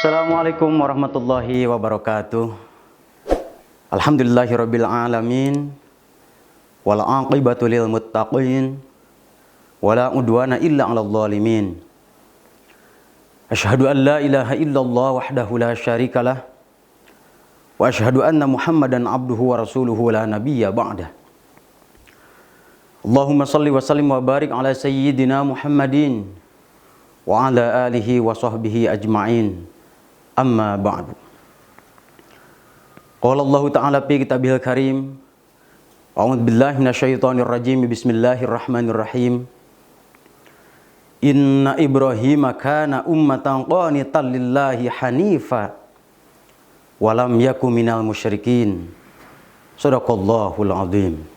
Assalamualaikum warahmatullahi wabarakatuh. Alhamdulillahirabbil alamin. Wal aqibatu lil muttaqin. Wala udwana illa 'alal zalimin. Asyhadu an la ilaha illallah wahdahu la syarikalah. Wa asyhadu anna Muhammadan abduhu wa rasuluhu la nabiyya ba'dah. Allahumma salli wa sallim wa barik ala sayyidina Muhammadin wa ala alihi wa sahbihi ajma'in. Amma ba'du. Qala Allah Ta'ala fi kitabil karim. A'udzu billahi minasyaitonir rajim. Bismillahirrahmanirrahim. Inna Ibrahim kana ummatan qanitan lillahi hanifa wa lam yakun minal musyrikin. Shadaqallahul azim.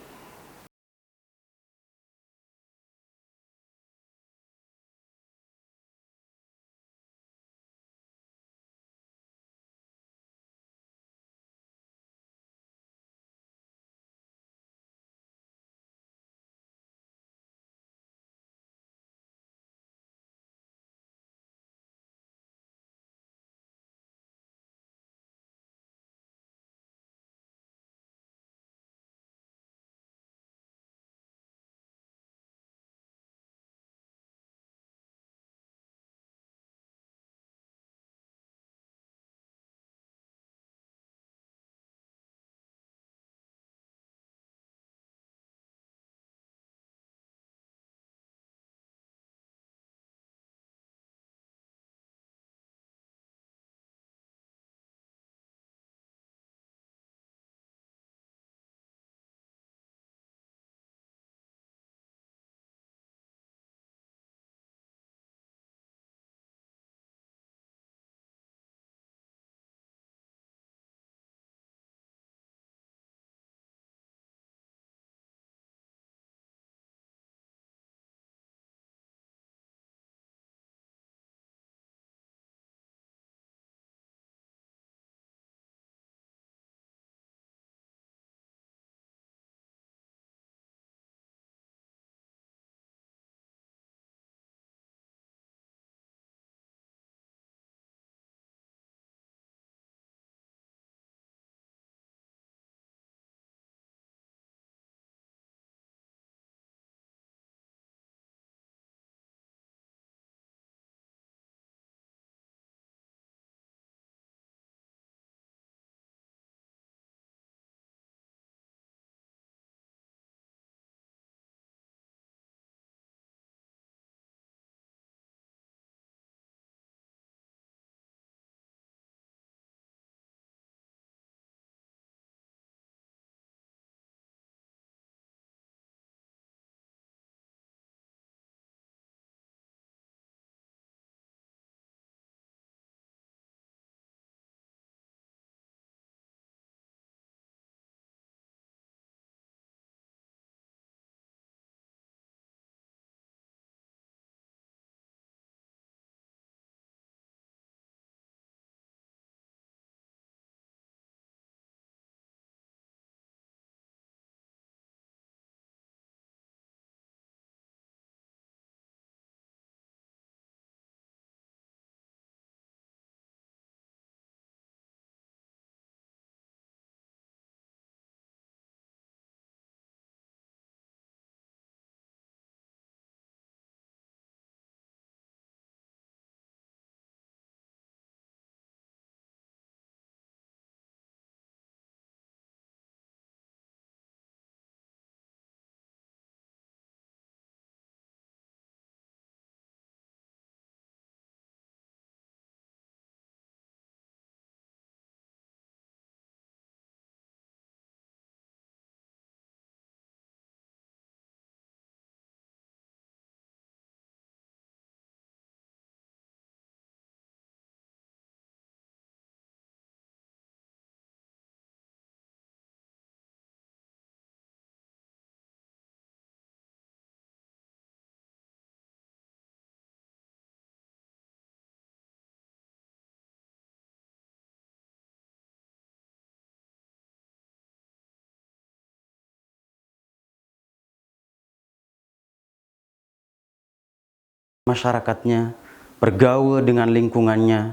Masyarakatnya, bergaul dengan lingkungannya,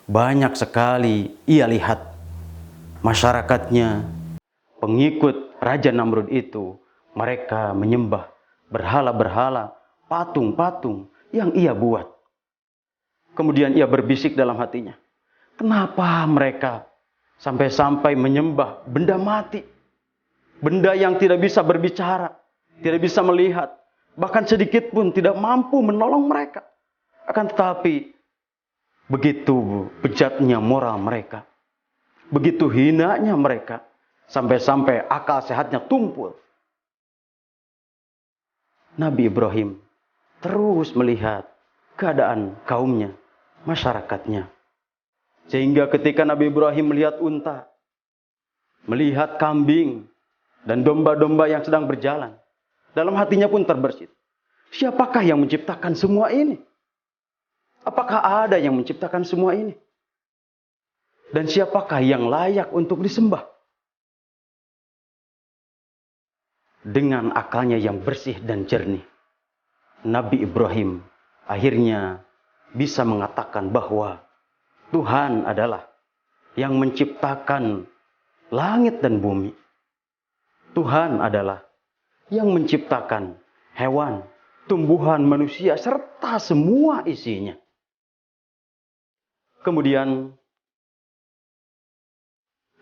banyak sekali ia lihat masyarakatnya, pengikut Raja Namrud itu, mereka menyembah berhala-berhala, patung-patung yang ia buat. Kemudian ia berbisik dalam hatinya, kenapa mereka sampai-sampai menyembah benda mati, benda yang tidak bisa berbicara, tidak bisa melihat, bahkan sedikit pun tidak mampu menolong mereka. Akan tetapi, begitu bejatnya moral mereka, begitu hinanya mereka, sampai-sampai akal sehatnya tumpul. Nabi Ibrahim terus melihat keadaan kaumnya, masyarakatnya. Sehingga ketika Nabi Ibrahim melihat unta, melihat kambing, dan domba-domba yang sedang berjalan, dalam hatinya pun terbersit. Siapakah yang menciptakan semua ini? Apakah ada yang menciptakan semua ini? Dan siapakah yang layak untuk disembah? Dengan akalnya yang bersih dan jernih, Nabi Ibrahim akhirnya bisa mengatakan bahwa Tuhan adalah yang menciptakan langit dan bumi. Tuhan adalah yang menciptakan hewan, tumbuhan, manusia, serta semua isinya. Kemudian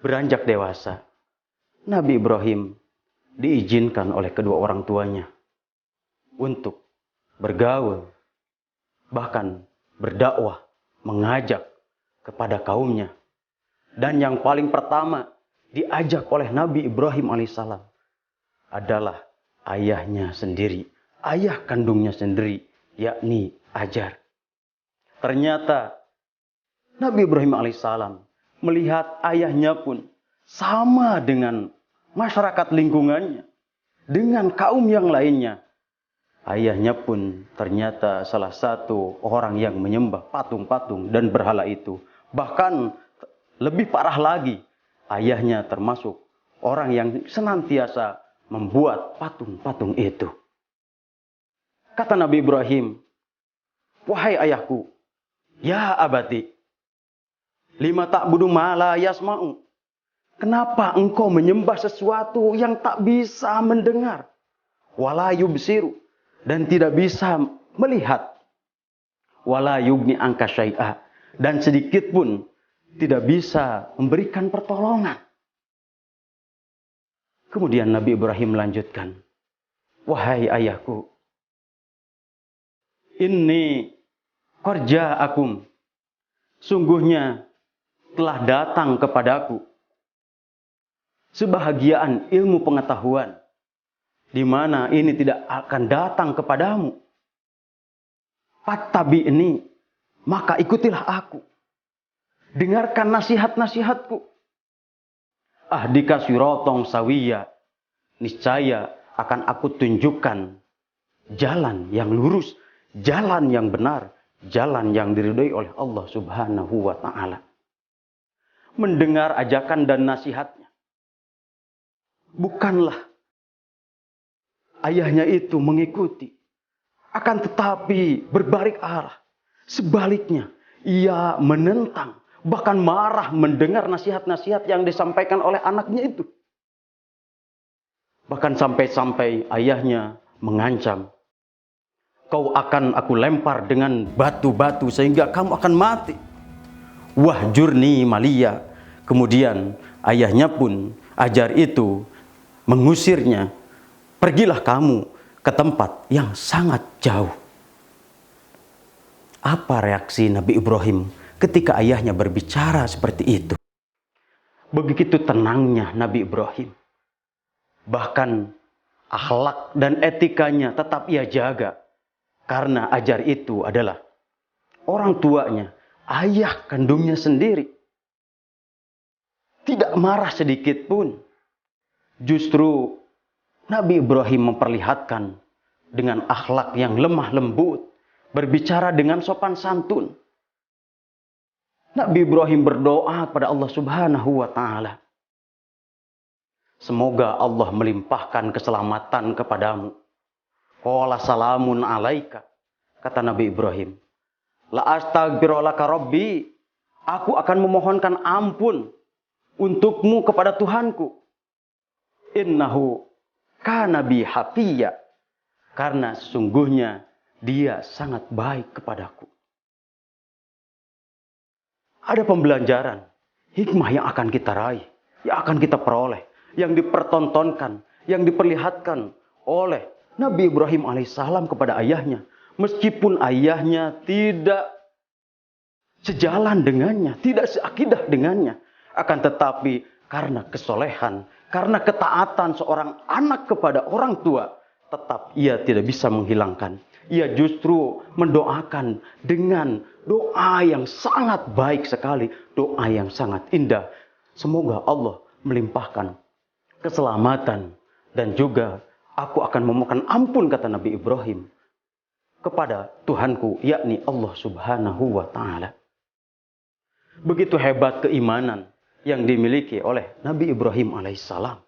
beranjak dewasa, Nabi Ibrahim diizinkan oleh kedua orang tuanya untuk bergaul, bahkan berdakwah, mengajak kepada kaumnya. Dan yang paling pertama diajak oleh Nabi Ibrahim alaihissalam adalah ayahnya sendiri, ayah kandungnya sendiri, yakni Hajar. Ternyata Nabi Ibrahim alaihissalam melihat ayahnya pun sama dengan masyarakat lingkungannya, dengan kaum yang lainnya. Ayahnya pun ternyata salah satu orang yang menyembah patung-patung dan berhala itu. Bahkan lebih parah lagi, ayahnya termasuk orang yang senantiasa membuat patung-patung itu. Kata Nabi Ibrahim, wahai ayahku, ya abati, lima ta'budu ma la yasma'u. Kenapa engkau menyembah sesuatu yang tak bisa mendengar? Wala yubsiru, dan tidak bisa melihat. Wala yugni angka syai'a, dan sedikit pun tidak bisa memberikan pertolongan. Kemudian Nabi Ibrahim melanjutkan, wahai ayahku, inni qarja'akum, sungguhnya telah datang kepadaku sebahagiaan ilmu pengetahuan, di mana ini tidak akan datang kepadamu. Fattabi'ni, maka ikutilah aku. Dengarkan nasihat-nasihatku. Ahdika sirotong sawiyya, niscaya akan aku tunjukkan jalan yang lurus, jalan yang benar, jalan yang diridhoi oleh Allah Subhanahu wa ta'ala. Mendengar ajakan dan nasihatnya, bukanlah ayahnya itu mengikuti, akan tetapi berbalik arah. Sebaliknya, ia menentang, bahkan marah mendengar nasihat-nasihat yang disampaikan oleh anaknya itu. Bahkan sampai-sampai ayahnya mengancam, kau akan aku lempar dengan batu-batu sehingga kamu akan mati. Wahjurni maliya. Kemudian ayahnya pun, Hajar itu, mengusirnya. Pergilah kamu ke tempat yang sangat jauh. Apa reaksi Nabi Ibrahim ketika ayahnya berbicara seperti itu? Begitu tenangnya Nabi Ibrahim. Bahkan akhlak dan etikanya tetap ia jaga. Karena Hajar itu adalah orang tuanya, ayah kandungnya sendiri. Tidak marah sedikit pun. Justru Nabi Ibrahim memperlihatkan dengan akhlak yang lemah lembut, berbicara dengan sopan santun. Nabi Ibrahim berdoa kepada Allah Subhanahu wa ta'ala, semoga Allah melimpahkan keselamatan kepadamu. Qala salamun alaika, kata Nabi Ibrahim. La astaghfiru laka rabbi, Aku akan memohonkan ampun untukmu kepada Tuhanku. Innahu kana bi hafiya. Karena sesungguhnya dia sangat baik kepadaku. Ada pembelajaran, hikmah yang akan kita raih, yang akan kita peroleh, yang dipertontonkan, yang diperlihatkan oleh Nabi Ibrahim alaihissalam kepada ayahnya. Meskipun ayahnya tidak sejalan dengannya, tidak seakidah dengannya. Akan tetapi karena kesolehan, karena ketaatan seorang anak kepada orang tua, tetap ia tidak bisa menghilangkan. Ia justru mendoakan dengan doa yang sangat baik sekali. Doa yang sangat indah. Semoga Allah melimpahkan keselamatan. Dan juga aku akan memohon ampun, kata Nabi Ibrahim, kepada Tuhanku, yakni Allah subhanahu wa ta'ala. Begitu hebat keimanan yang dimiliki oleh Nabi Ibrahim alaihissalam.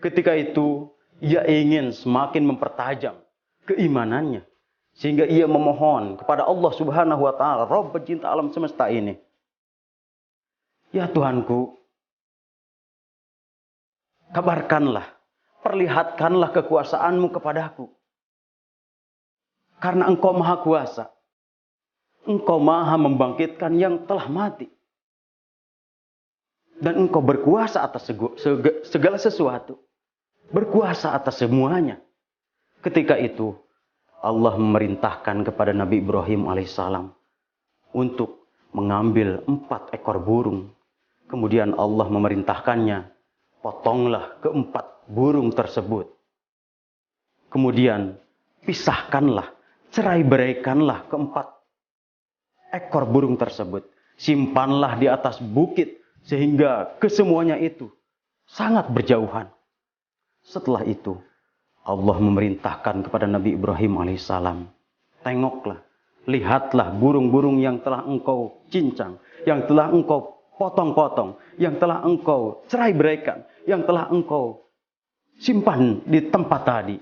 Ketika itu, ia ingin semakin mempertajam keimanannya. Sehingga ia memohon kepada Allah subhanahu wa ta'ala, Rabb pencipta alam semesta ini. Ya Tuhanku, kabarkanlah, perlihatkanlah kekuasaanmu kepadaku. Karena engkau maha kuasa. Engkau maha membangkitkan yang telah mati. Dan engkau berkuasa atas segala sesuatu. Berkuasa atas semuanya. Ketika itu Allah memerintahkan kepada Nabi Ibrahim alaihissalam untuk mengambil 4 ekor burung. Kemudian Allah memerintahkannya, potonglah ke-4 burung tersebut. Kemudian pisahkanlah, cerai-beraikanlah ke-4 ekor burung tersebut. Simpanlah di atas bukit sehingga kesemuanya itu sangat berjauhan. Setelah itu, Allah memerintahkan kepada Nabi Ibrahim alaihissalam, tengoklah, lihatlah burung-burung yang telah engkau cincang, yang telah engkau potong-potong, yang telah engkau cerai-beraikan, yang telah engkau simpan di tempat tadi.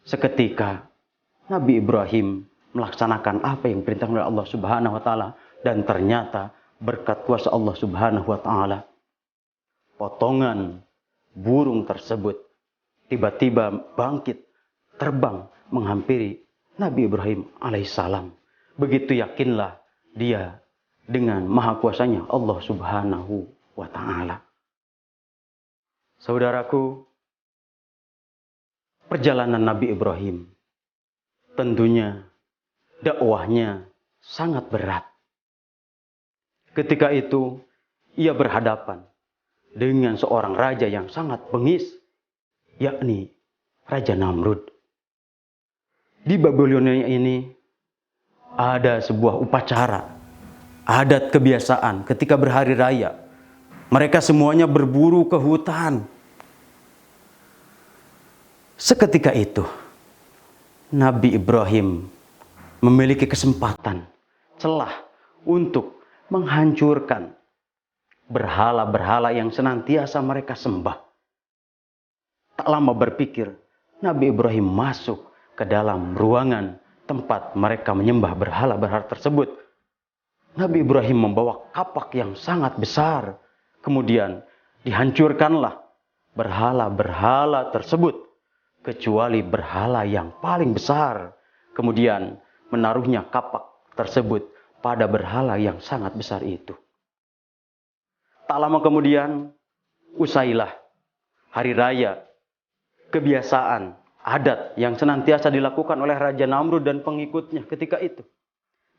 Seketika, Nabi Ibrahim melaksanakan apa yang diperintahkan oleh Allah subhanahu wa ta'ala, dan ternyata berkat kuasa Allah subhanahu wa ta'ala, potongan burung tersebut tiba-tiba bangkit, terbang menghampiri Nabi Ibrahim alaihissalam. Begitu yakinlah dia dengan maha kuasanya Allah subhanahu wa ta'ala. Saudaraku, perjalanan Nabi Ibrahim tentunya dakwahnya sangat berat. Ketika itu ia berhadapan dengan seorang raja yang sangat bengis, yakni Raja Namrud. Di Babilonia ini ada sebuah upacara, adat kebiasaan ketika berhari raya. Mereka semuanya berburu ke hutan. Seketika itu, Nabi Ibrahim memiliki kesempatan, celah untuk menghancurkan berhala-berhala yang senantiasa mereka sembah. Tak lama berpikir, Nabi Ibrahim masuk ke dalam ruangan tempat mereka menyembah berhala-berhala tersebut. Nabi Ibrahim membawa kapak yang sangat besar. Kemudian dihancurkanlah berhala-berhala tersebut, kecuali berhala yang paling besar. Kemudian menaruhnya kapak tersebut pada berhala yang sangat besar itu. Tak lama kemudian, usailah hari raya, kebiasaan, adat yang senantiasa dilakukan oleh Raja Namrud dan pengikutnya ketika itu.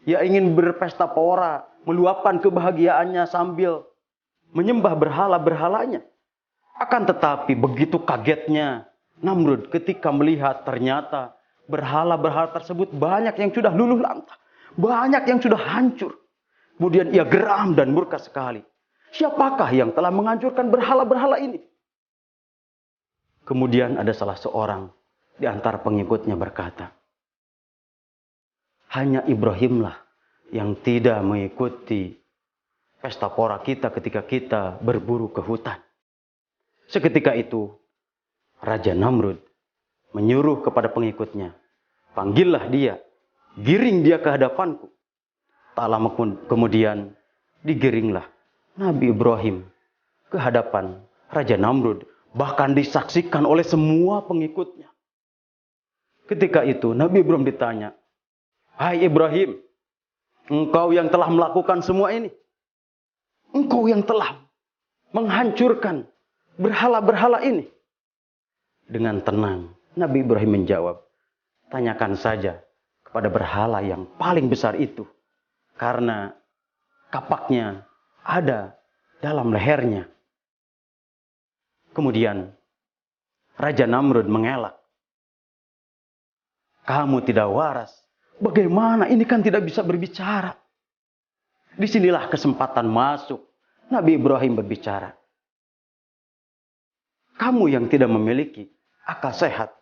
Ia ingin berpesta pora, meluapkan kebahagiaannya sambil menyembah berhala-berhalanya. Akan tetapi begitu kagetnya Namrud ketika melihat ternyata berhala-berhala tersebut banyak yang sudah luluh lantah, banyak yang sudah hancur. Kemudian ia geram dan murka sekali. Siapakah yang telah menghancurkan berhala-berhala ini? Kemudian ada salah seorang di antara pengikutnya berkata, hanya Ibrahimlah yang tidak mengikuti pesta pora kita ketika kita berburu ke hutan. Seketika itu, Raja Namrud menyuruh kepada pengikutnya, panggillah dia, giring dia ke hadapanku. Tak lama kemudian digiringlah Nabi Ibrahim ke hadapan Raja Namrud. Bahkan disaksikan oleh semua pengikutnya. Ketika itu Nabi Ibrahim ditanya, "Hai Ibrahim, engkau yang telah melakukan semua ini. Engkau yang telah menghancurkan berhala-berhala ini." Dengan tenang Nabi Ibrahim menjawab, "Tanyakan saja kepada berhala yang paling besar itu. Karena kapaknya ada dalam lehernya." Kemudian Raja Namrud mengelak. "Kamu tidak waras. Bagaimana? Ini kan tidak bisa berbicara." Disinilah kesempatan masuk. Nabi Ibrahim berbicara. "Kamu yang tidak memiliki akal sehat.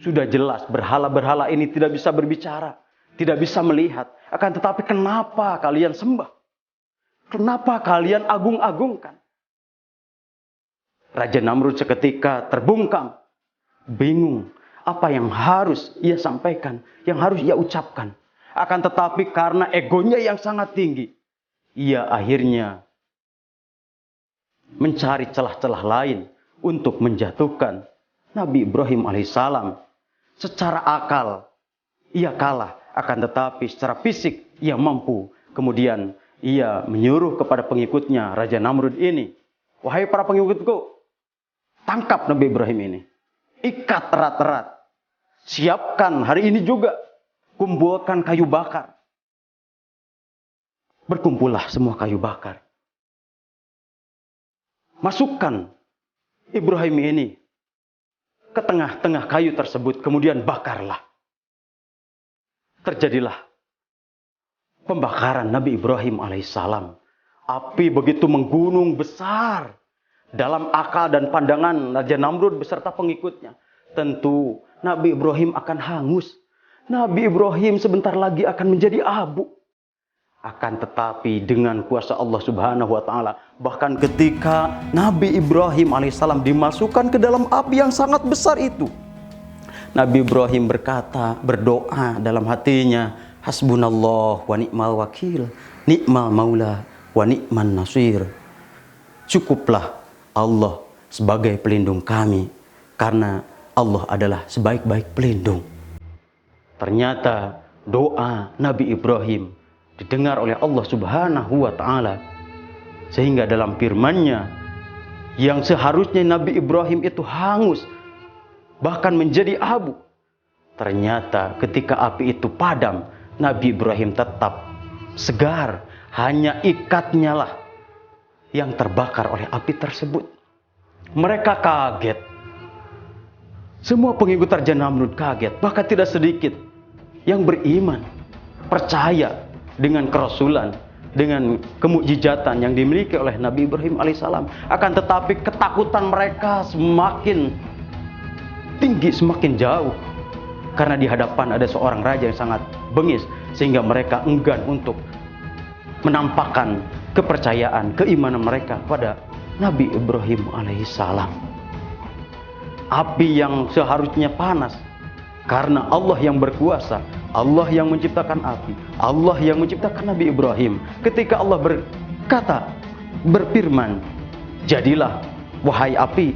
Sudah jelas berhala-berhala ini tidak bisa berbicara. Tidak bisa melihat. Akan tetapi kenapa kalian sembah? Kenapa kalian agung-agungkan?" Raja Namrud seketika terbungkam. Bingung apa yang harus ia sampaikan. Yang harus ia ucapkan. Akan tetapi karena egonya yang sangat tinggi, ia akhirnya mencari celah-celah lain untuk menjatuhkan Nabi Ibrahim alaihissalam. Secara akal ia kalah, akan tetapi secara fisik ia mampu. Kemudian ia menyuruh kepada pengikutnya Raja Namrud ini, "Wahai para pengikutku, tangkap Nabi Ibrahim ini. Ikat erat-erat. Siapkan hari ini juga. Kumpulkan kayu bakar." Berkumpullah semua kayu bakar. Masukkan Ibrahim ini ke tengah-tengah kayu tersebut. Kemudian bakarlah. Terjadilah pembakaran Nabi Ibrahim alaihissalam. Api begitu menggunung besar. Dalam akal dan pandangan Raja Namrud beserta pengikutnya, tentu Nabi Ibrahim akan hangus. Nabi Ibrahim sebentar lagi akan menjadi abu. Akan tetapi dengan kuasa Allah Subhanahu wa taala, bahkan ketika Nabi Ibrahim alaihissalam dimasukkan ke dalam api yang sangat besar itu, Nabi Ibrahim berdoa dalam hatinya, "Hasbunallah wa ni'mal wakil, ni'mal maula wa ni'man nasir." Cukuplah Allah sebagai pelindung kami, karena Allah adalah sebaik-baik pelindung. Ternyata doa Nabi Ibrahim didengar oleh Allah Subhanahu wa taala, sehingga dalam firman-Nya yang seharusnya Nabi Ibrahim itu hangus bahkan menjadi abu, ternyata ketika api itu padam, Nabi Ibrahim tetap segar. Hanya ikatnya lah yang terbakar oleh api tersebut. Mereka kaget. Semua pengikut Raja Namrud kaget. Bahkan tidak sedikit yang beriman, percaya dengan kerasulan, dengan kemukjizatan yang dimiliki oleh Nabi Ibrahim alaihissalam. Akan tetapi ketakutan mereka semakin tinggi, semakin jauh. Karena di hadapan ada seorang raja yang sangat bengis, sehingga mereka enggan untuk menampakkan kepercayaan, keimanan mereka pada Nabi Ibrahim alaihissalam. Api yang seharusnya panas, karena Allah yang berkuasa, Allah yang menciptakan api, Allah yang menciptakan Nabi Ibrahim. Ketika Allah berfirman, "Jadilah wahai api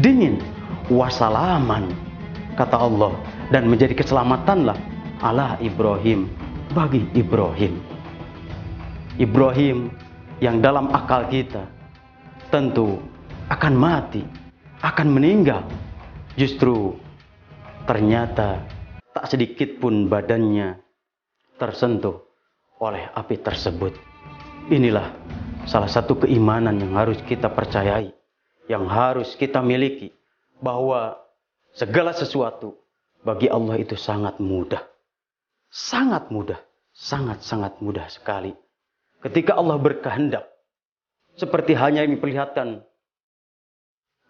dingin, wasalaman," kata Allah, dan menjadi keselamatanlah ala Ibrahim, bagi Ibrahim. Ibrahim yang dalam akal kita tentu akan mati, akan meninggal. Justru ternyata tak sedikit pun badannya tersentuh oleh api tersebut. Inilah salah satu keimanan yang harus kita percayai, yang harus kita miliki, bahwa segala sesuatu bagi Allah itu sangat mudah. Sangat mudah, sangat-sangat mudah sekali. Ketika Allah berkehendak, seperti hanya yang diperlihatkan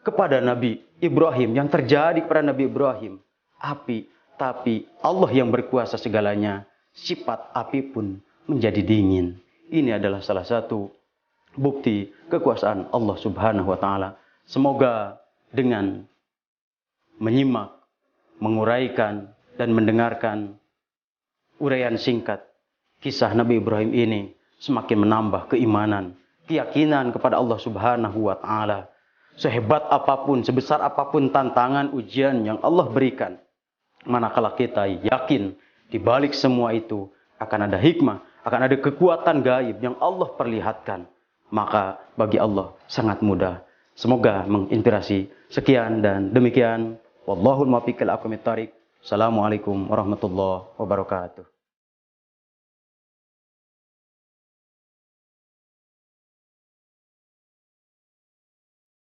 kepada Nabi Ibrahim, yang terjadi kepada Nabi Ibrahim, api. Tapi Allah yang berkuasa segalanya, sifat api pun menjadi dingin. Ini adalah salah satu bukti kekuasaan Allah Subhanahu wa taala. Semoga dengan menyimak, menguraikan dan mendengarkan uraian singkat kisah Nabi Ibrahim ini, semakin menambah keimanan, keyakinan kepada Allah Subhanahu wa taala. Sehebat apapun, sebesar apapun tantangan ujian yang Allah berikan, manakala kita yakin di balik semua itu akan ada hikmah, akan ada kekuatan gaib yang Allah perlihatkan, maka bagi Allah sangat mudah. Semoga menginspirasi. Sekian dan demikian. Wallahul muwaffiq ila aqwamit thoriq. Assalamualaikum warahmatullahi wabarakatuh.